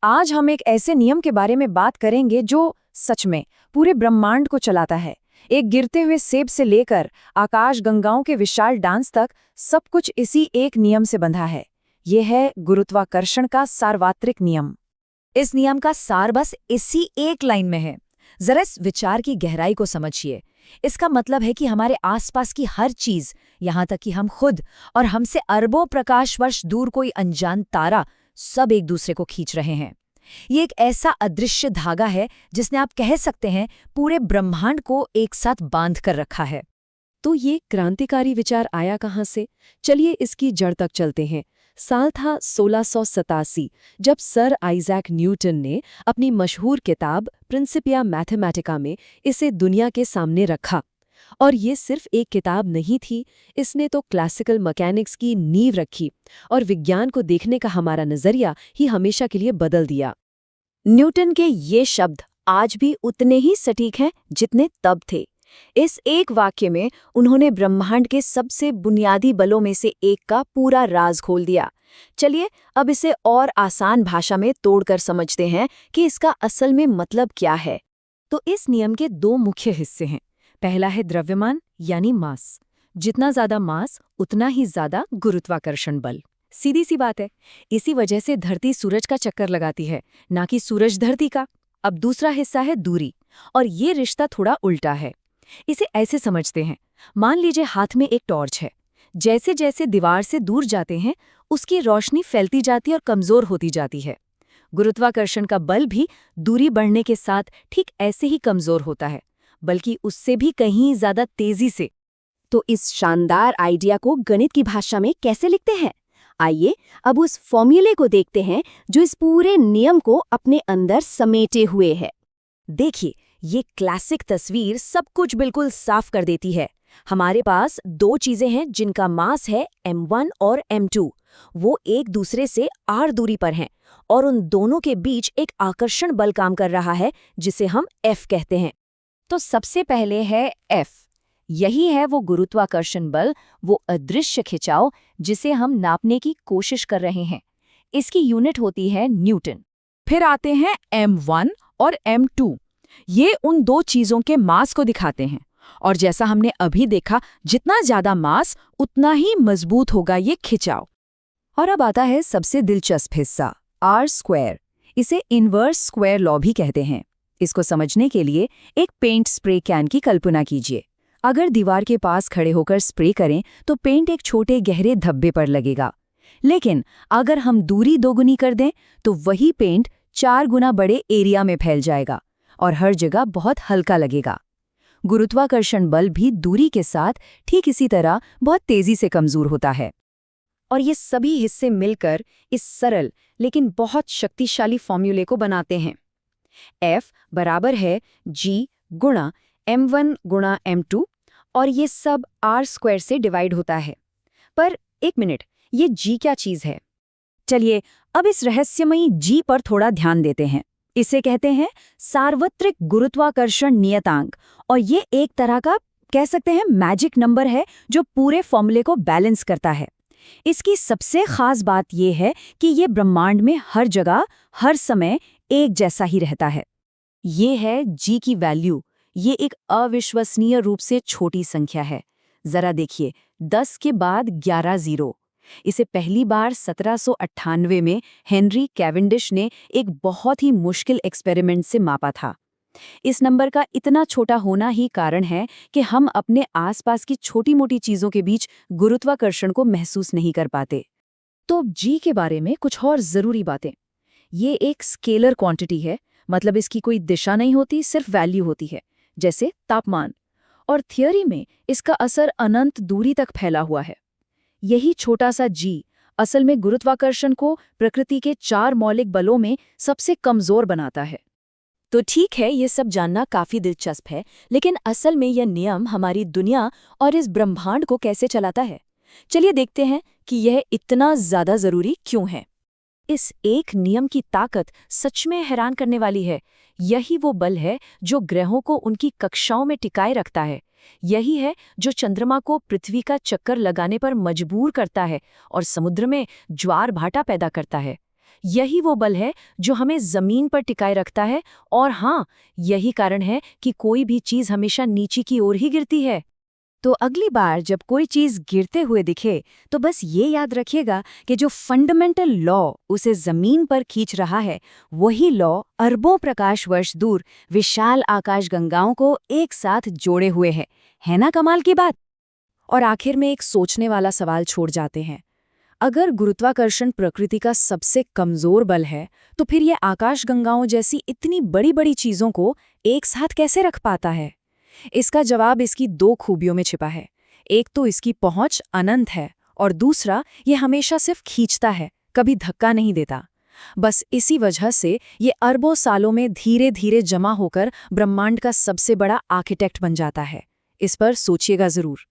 आज हम एक ऐसे नियम के बारे में बात करेंगे जो सच में पूरे ब्रह्मांड को चलाता है। एक गिरते हुए सेब से लेकर आकाश गंगाओं के विशाल डांस तक सब कुछ इसी एक नियम से बंधा है। ये है गुरुत्वाकर्षण का सार्वत्रिक नियम। इस नियम का सार बस इसी एक लाइन में है। जरा इस विचार की गहराई को समझिए। इसका मतलब है कि हमारे आसपास की हर चीज, यहां तक कि हम खुद और हमसे अरबों प्रकाश वर्ष दूर कोई अनजान तारा, सब एक दूसरे को खींच रहे हैं। ये एक ऐसा अदृश्य धागा है जिसने, आप कह सकते हैं, पूरे ब्रह्मांड को एक साथ बांध कर रखा है। तो ये क्रांतिकारी विचार आया कहाँ से? चलिए इसकी जड़ तक चलते हैं। साल था 1687 जब सर आइजैक न्यूटन ने अपनी मशहूर किताब प्रिंसिपिया मैथमेटिका में इसे दुनिया के सामने रखा। और ये सिर्फ एक किताब नहीं थी, इसने तो क्लासिकल मैकेनिक्स की नींव रखी और विज्ञान को देखने का हमारा नजरिया ही हमेशा के लिए बदल दिया। न्यूटन के ये शब्द आज भी उतने ही सटीक हैं जितने तब थे। इस एक वाक्य में उन्होंने ब्रह्मांड के सबसे बुनियादी बलों में से एक का पूरा राज खोल दिया। चलिए अब इसे और आसान भाषा में तोड़कर समझते हैं कि इसका असल में मतलब क्या है। तो इस नियम के दो मुख्य हिस्से हैं। पहला है द्रव्यमान यानी मास। जितना ज्यादा मास उतना ही ज्यादा गुरुत्वाकर्षण बल। सीधी सी बात है। इसी वजह से धरती सूरज का चक्कर लगाती है, ना कि सूरज धरती का। अब दूसरा हिस्सा है दूरी, और ये रिश्ता थोड़ा उल्टा है। इसे ऐसे समझते हैं, मान लीजिए हाथ में एक टॉर्च है। जैसे जैसे दीवार से दूर जाते हैं, उसकी रोशनी फैलती जाती और कमजोर होती जाती है। गुरुत्वाकर्षण का बल भी दूरी बढ़ने के साथ ठीक ऐसे ही कमजोर होता है, बल्कि उससे भी कहीं ज्यादा तेजी से। तो इस शानदार आइडिया को गणित की भाषा में कैसे लिखते हैं? आइए अब उस फॉर्मूले को देखते हैं जो इस पूरे नियम को अपने अंदर समेटे हुए है। देखिए, ये क्लासिक तस्वीर सब कुछ बिल्कुल साफ कर देती है। हमारे पास दो चीजें हैं जिनका मास है m1 और m2। वो एक दूसरे से r दूरी पर हैं, और उन दोनों के बीच एक आकर्षण बल काम कर रहा है जिसे हम F कहते हैं। तो सबसे पहले है F। यही है वो गुरुत्वाकर्षण बल, वो अदृश्य खिंचाव जिसे हम नापने की कोशिश कर रहे हैं। इसकी यूनिट होती है न्यूटन। फिर आते हैं m1 और m2। ये उन दो चीजों के मास को दिखाते हैं, और जैसा हमने अभी देखा, जितना ज्यादा मास उतना ही मजबूत होगा ये खिंचाव। और अब आता है सबसे दिलचस्प हिस्सा, आर स्क्वायर। इसे इनवर्स स्क्वायर लॉ भी कहते हैं। इसको समझने के लिए एक पेंट स्प्रे कैन की कल्पना कीजिए। अगर दीवार के पास खड़े होकर स्प्रे करें तो पेंट एक छोटे गहरे धब्बे पर लगेगा, लेकिन अगर हम दूरी दोगुनी कर दें तो वही पेंट 4 गुना बड़े एरिया में फैल जाएगा और हर जगह बहुत हल्का लगेगा। गुरुत्वाकर्षण बल भी दूरी के साथ ठीक इसी तरह बहुत तेजी से कमजोर होता है। और ये सभी हिस्से मिलकर इस सरल लेकिन बहुत शक्तिशाली फॉर्मूले को बनाते हैं। F बराबर है G गुणा m1 गुणा m2, और ये सब r स्क्वायर से डिवाइड होता है। पर एक मिनट, ये G क्या चीज है? चलिए अब इस रहस्यमयी G पर थोड़ा ध्यान देते हैं। इसे कहते हैं सार्वत्रिक गुरुत्वाकर्षण नियतांक, और ये एक तरह का, कह सकते हैं, मैजिक नंबर है जो पूरे फॉर्मूले को बैलेंस करता है। इसकी सबसे खास बात यह है कि ये ब्रह्मांड में हर जगह हर समय एक जैसा ही रहता है। ये है G की वैल्यू। ये एक अविश्वसनीय रूप से छोटी संख्या है। जरा देखिए, 10 के बाद 11 जीरो। इसे पहली बार 1798 में हेनरी कैवेंडिश ने एक बहुत ही मुश्किल एक्सपेरिमेंट से मापा था। इस नंबर का इतना छोटा होना ही कारण है कि हम अपने आसपास की छोटी-मोटी चीजों के बीच गुरुत्वाकर्षण को महसूस नहीं कर पाते। तो G के बारे में कुछ और जरूरी बातें। ये एक स्केलर क्वांटिटी है, मतलब इसकी कोई दिशा नहीं होती, सिर्फ वैल्यू होती है, जैसे तापमान। और थियोरी में इसका असर अनंत दूरी तक फैला हुआ है। यही छोटा सा G असल में गुरुत्वाकर्षण को प्रकृति के 4 मौलिक बलों में सबसे कमजोर बनाता है। तो ठीक है, ये सब जानना काफी दिलचस्प है, लेकिन असल में यह नियम हमारी दुनिया और इस ब्रह्मांड को कैसे चलाता है? चलिए देखते हैं कि यह इतना ज्यादा जरूरी क्यों है। इस एक नियम की ताकत सच में हैरान करने वाली है। यही वो बल है जो ग्रहों को उनकी कक्षाओं में टिकाए रखता है। यही है जो चंद्रमा को पृथ्वी का चक्कर लगाने पर मजबूर करता है और समुद्र में ज्वार भाटा पैदा करता है। यही वो बल है जो हमें जमीन पर टिकाए रखता है, और हाँ, यही कारण है कि कोई भी चीज हमेशा नीचे की ओर ही गिरती है। तो अगली बार जब कोई चीज गिरते हुए दिखे तो बस ये याद रखिएगा कि जो फंडामेंटल लॉ उसे जमीन पर खींच रहा है, वही लॉ अरबों प्रकाश वर्ष दूर विशाल आकाशगंगाओं को एक साथ जोड़े हुए है ना कमाल की बात। और आखिर में एक सोचने वाला सवाल छोड़ जाते हैं। अगर गुरुत्वाकर्षण प्रकृति का सबसे कमजोर बल है, तो फिर ये आकाशगंगाओं जैसी इतनी बड़ी बड़ी चीजों को एक साथ कैसे रख पाता है? इसका जवाब इसकी दो खूबियों में छिपा है। एक तो इसकी पहुंच अनंत है, और दूसरा ये हमेशा सिर्फ खींचता है, कभी धक्का नहीं देता। बस इसी वजह से ये अरबों सालों में धीरे धीरे जमा होकर ब्रह्मांड का सबसे बड़ा आर्किटेक्ट बन जाता है। इस पर सोचिएगा जरूर।